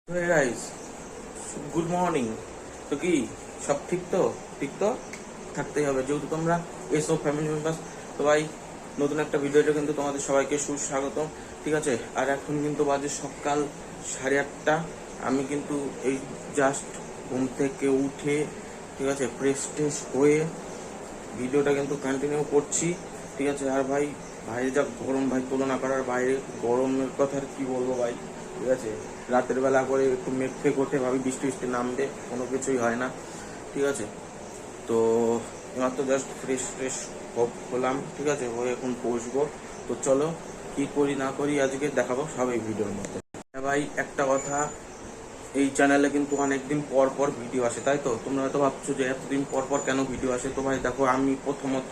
Hey guys, good morning. তো কি সব ঠিক তো? ঠিক তো থাকতেই হবে, যেহেতু তোমরা এসব ফ্যামিলি মেম্বার্স। তো ভাই, নতুন একটা ভিডিওতে কিন্তু তোমাদের সবাইকে সুস্বাগত। ঠিক আছে, আর এখন কিন্তু বাজে সকাল 8:30। আমি কিন্তু এই জাস্ট ঘুম থেকে উঠে, ঠিক আছে, ফ্রেশ ট্রেশ হয়ে ভিডিওটা কিন্তু কন্টিনিউ করছি। ঠিক আছে, আর ভাই, বাইরে যা গরম ভাই, তুলনা করার বাইরে। গরমের কথা আর কি বলবো ভাই। ঠিক আছে, রাতের বেলা করে একটু মেঘ ফেক ওঠে, ভাবি বৃষ্টি বৃষ্টি নামবে, কোনো কিছুই হয় না। ঠিক আছে, তো এমাত্র জাস্ট ফ্রেশ ফ্রেশ হলাম। ঠিক আছে, হয়ে এখন বসবো। তো চলো, কি করি না করি আজকে দেখাবো সব এই ভিডিওর মধ্যে। হ্যাঁ ভাই, একটা কথা, এই চ্যানেলে কিন্তু অনেকদিন পর পর ভিডিও আসে, তাই তো? তোমরা হয়তো ভাবছো যে এতদিন পর পর কেন ভিডিও আসে। তো ভাই দেখো, আমি প্রথমত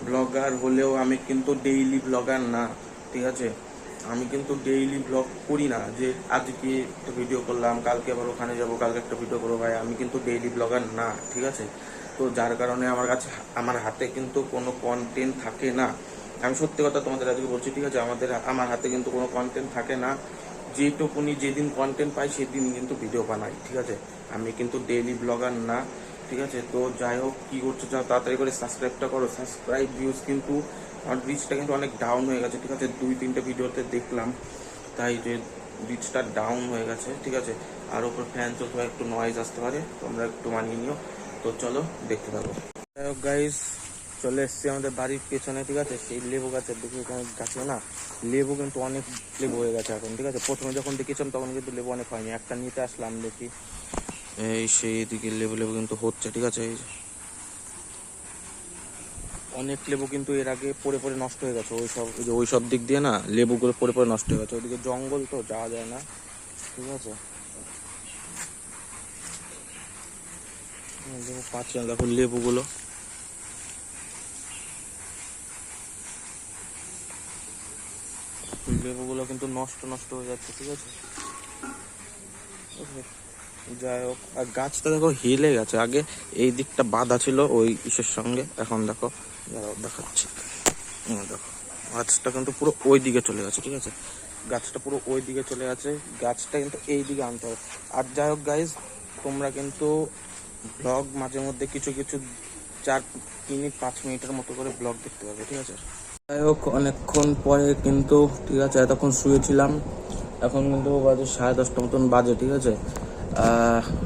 ব্লগার হলেও আমি কিন্তু ডেইলি ব্লগার না। ঠিক আছে, আমি কিন্তু ডেইলি ব্লগ করি না যে আজকে একটা ভিডিও করলাম, কালকে আবার ওখানে যাবো, কালকে একটা ভিডিও করবো। ভাই আমি কিন্তু ডেইলি ব্লগার না। ঠিক আছে, তো যার কারণে আমার হাতে কিন্তু কোনো কন্টেন্ট থাকে না। আমি সত্যি কথা তোমাদের আজকে বলছি। ঠিক আছে, আমার হাতে কিন্তু কোনো কন্টেন্ট থাকে না। যেটুকুনি যেদিন কন্টেন্ট পাই সেদিন কিন্তু ভিডিও বানাই। ঠিক আছে, আমি কিন্তু ডেইলি ব্লগার না। ঠিক আছে, তো যাই হোক, কী করছো যাও তাড়াতাড়ি করে সাবস্ক্রাইবটা করো। সাবস্ক্রাইব ভিউজ কিন্তু আমার রিচটা কিন্তু অনেক ডাউন হয়ে গেছে। ঠিক আছে, 2-3টে ভিডিওতে দেখলাম, তাই যে রিচটা ডাউন হয়ে গেছে। ঠিক আছে, আর ওপর ফ্যান চলতে পারে, একটু নয়েজ আসতে পারে, তোমরা একটু মানিয়ে নিও। তো চলো দেখতে থাকো। যাই হোক গাইস, চলে এসছি আমাদের বাড়ির পেছনে। ঠিক আছে, সেই লেবু গাছের দেখি, ওখানে গাছে না লেবু কিন্তু অনেক লেবু হয়ে গেছে এখন। ঠিক আছে, প্রথমে যখন দেখেছিলাম তখন কিন্তু লেবু অনেক হয়নি, একটা নিতে আসলাম, দেখি এই সেই দিকে লেবু লেবু কিন্তু হচ্ছে। ঠিক আছে, এই অনেক লেবু কিন্তু এর আগে পড়ে পড়ে নষ্ট হয়ে গেছে। ওই সব দিক দিয়ে না লেবুগুলো পড়ে পড়ে নষ্ট হয়ে গেছে। ওইদিকে জঙ্গল, তো যাওয়া যায় না। ঠিক আছে, লেবু পাচ্ছি না, দেখো লেবুগুলো। লেবুগুলো কিন্তু নষ্ট নষ্ট হয়ে যাচ্ছে। ঠিক আছে, যাই হোক, আর গাছটা দেখো হেলে গেছে। আগে এই দিকটা বাঁধা ছিল ওই ইসের সঙ্গে, এখন দেখো, দাঁড়াও দেখাচ্ছি। দেখো, গাছটা কিন্তু পুরো ওই দিকে চলে গেছে। ঠিক আছে, গাছটা পুরো ওই দিকে চলে গেছে, গাছটা কিন্তু এই দিকে আনতে হবে। আর যাই হোক গাইজ, তোমরা কিন্তু ব্লগ মাঝে মধ্যে কিছু কিছু 4 মিনিট 5 মিনিটের মতো করে ব্লগ দেখতে পাবে। ঠিক আছে, যাই হোক, অনেকক্ষণ পরে কিন্তু, ঠিক আছে, এতক্ষণ শুয়েছিলাম, এখন কিন্তু বাজে 10:30 মতন বাজে। ঠিক আছে,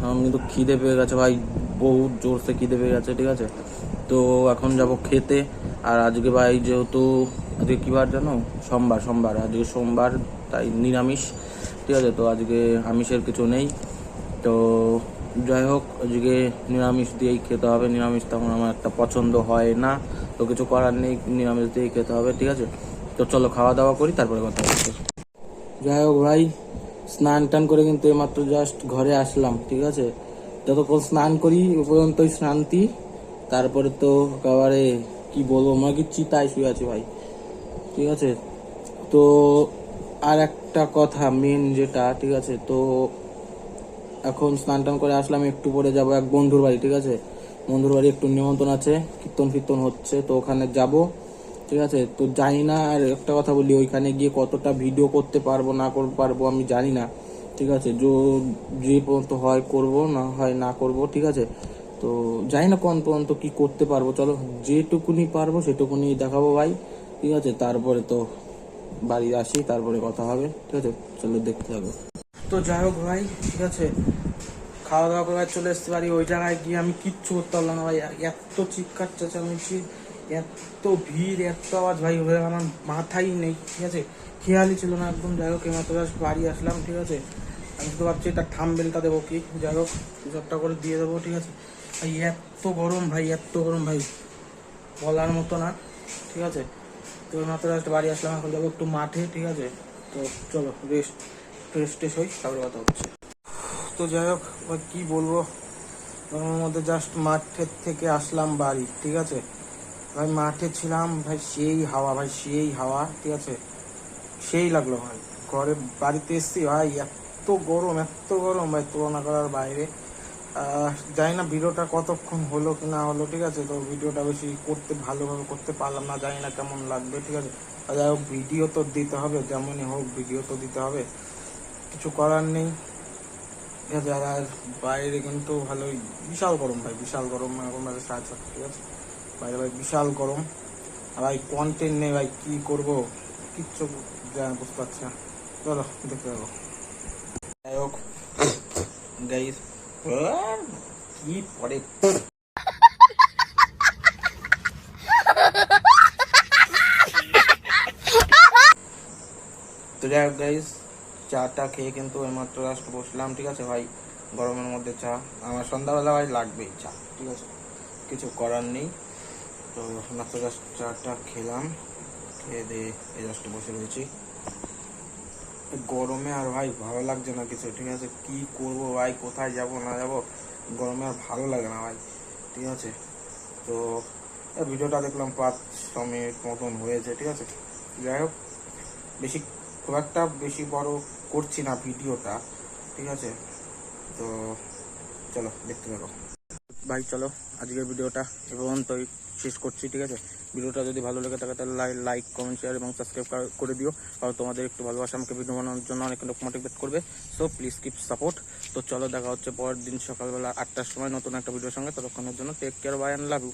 এখন কিন্তু খিদে পেয়ে গেছে ভাই, বহুত জোরসে খিদে পেয়ে গেছে। ঠিক আছে, তো এখন যাব খেতে। আর আজকে ভাই যেহেতু আজকে কী বার জানো, সোমবার। আজকে সোমবার, তাই নিরামিষ। ঠিক আছে, তো আজকে আমিষের কিছু নেই। তো যাই হোক, আজকে নিরামিষ দিয়েই খেতে হবে। নিরামিষ তেমন আমার একটা পছন্দ হয় না, তো কিছু করার নেই, নিরামিষ দিয়েই খেতে হবে। ঠিক আছে, তো চলো খাওয়া দাওয়া করি, তারপরে কথা হচ্ছে। যাই হোক ভাই, স্নান টান করে কিন্তু এইমাত্র জাস্ট ঘরে আসলাম। ঠিক আছে, যতক্ষণ স্নান করি ও পর্যন্তই শান্তি। তারপরে তো একেবারে কি বলবো, মনে কি চিতায় শুয়ে আছি ভাই। ঠিক আছে, তো আর একটা কথা মেন যেটা, ঠিক আছে, তো এখন স্নান টান করে আসলাম, একটু পরে যাব এক বন্ধুর বাড়ি। ঠিক আছে, বন্ধুর বাড়ি একটু নিমন্ত্রণ আছে, কীর্তন ফির্তন হচ্ছে, তো ওখানে যাব। ঠিক আছে, তো জানি না, আর একটা কথা বলি, ওইখানে গিয়ে কতটা ভিডিও করতে পারবো না করতে পারবো আমি জানি না। ঠিক আছে, যে পর্যন্ত হয় করব, না হয় না করব। ঠিক আছে, তো জানি না কোন পর্যন্ত কি করতে পারবো। চলো, যেটুকুনি পারবো সেটুকুনি দেখাবো ভাই। ঠিক আছে, তারপরে তো বাড়ি আসি, তারপরে কথা হবে। ঠিক আছে, চলো দেখতে হবে। তো যাই হোক ভাই, ঠিক আছে, খাওয়া দাওয়া করে চলে আসতে পারি। ওই জায়গায় গিয়ে আমি কিচ্ছু করতে পারলাম না ভাই, এত চিৎকার চেঁচামেচি, এত ভিড়, এত আওয়াজ ভাই, হয়ে আমার মাথাই নেই। ঠিক আছে, খেয়ালই ছিল না একদম। যাই হোক, এমাত্র বাড়ি আসলাম। ঠিক আছে, আমি তো ভাবছি এটা থাম্বনেলটা দেবো কি, যাই হোক কিছু একটা করে দিয়ে দেবো। ঠিক আছে ভাই, এত গরম ভাই, এত গরম ভাই, বলার মতো না। ঠিক আছে, তো এমাত্র বাড়ি আসলাম, এখন যাবো একটু মাঠে। ঠিক আছে, তো চলো ফ্রেশ ট্রেশ হই, তারপরে কথা হচ্ছে। তো যাই হোক ভাই, কী বলবো, ওর মধ্যে জাস্ট মাঠের থেকে আসলাম বাড়ি। ঠিক আছে ভাই, মাঠে ছিলাম ভাই, সেই হাওয়া ভাই, সেই হাওয়া। ঠিক আছে, সেই লাগলো ভাই। ঘরে বাড়িতে এসছি ভাই, এত গরম ভাই, তুলনা করার বাইরে। জানি না ভিডিওটা কতক্ষণ হলো কি না হলো। ঠিক আছে, তো ভিডিওটা বেশি ভালোভাবে করতে পারলাম না, জানি না কেমন লাগবে। ঠিক আছে, যাই হোক, ভিডিও তো দিতে হবে, যেমনই হোক ভিডিও তো দিতে হবে, কিছু করার নেই। ঠিক আছে। আর বাইরে কিন্তু ভালোই বিশাল গরম ভাই, বিশাল গরম। এখন বাজে 7:30, ঠিক আছে। বাইরে ভাই বিশাল গরম। আর ভাই কন্টেন্ট নেই ভাই, কি করব কিচ্ছু বুঝতে পারছি না। চলো দেখতে যাবো। যাই হোক গাইস, কি পরে তো যাই হোক গাইস, চাটা খেয়ে কিন্তু এইমাত্র জাস্ট বসলাম, ঠিক আছে ভাই। গরমের মধ্যে চা, আমার সন্ধ্যাবেলা ভাই লাগবেই চা, ঠিক আছে, কিছু করার নেই। তো মাত্র জাস্ট চাটা খেলাম, খেয়ে দিয়ে এই জাস্ট বসে রয়েছি। গরমে আর ভাই ভালো লাগছে না কিছু, ঠিক আছে। কি করব ভাই, কোথায় যাব না যাব, গরমে আর ভালো লাগে না ভাই, ঠিক আছে। তো ভিডিওটা দেখলাম 5-6 মিনিট মতন হয়েছে, ঠিক আছে। যাই হোক, বেশি খুব একটা বেশি বড় করছি না ভিডিওটা, ঠিক আছে। তো চলো দেখতে থাকো ভাই। চলো আজকের ভিডিওটা এবং তো শেষ করছি, ঠিক আছে। ভিডিওটা যদি ভালো লেগে থাকে তাহলে লাইক, কমেন্ট, শেয়ার এবং সাবস্ক্রাইব করে দিও। কারণ তোমাদের একটু ভালোবাসা আমাকে ভিডিও বানানোর জন্য অনেক লোক মোটিভেট করবে। So please keep support. তো চলো দেখা হচ্ছে পরের দিন সকালবেলা 8টার সময় নতুন একটা ভিডিওর সঙ্গে। ততক্ষণের জন্য take care, bye and love you.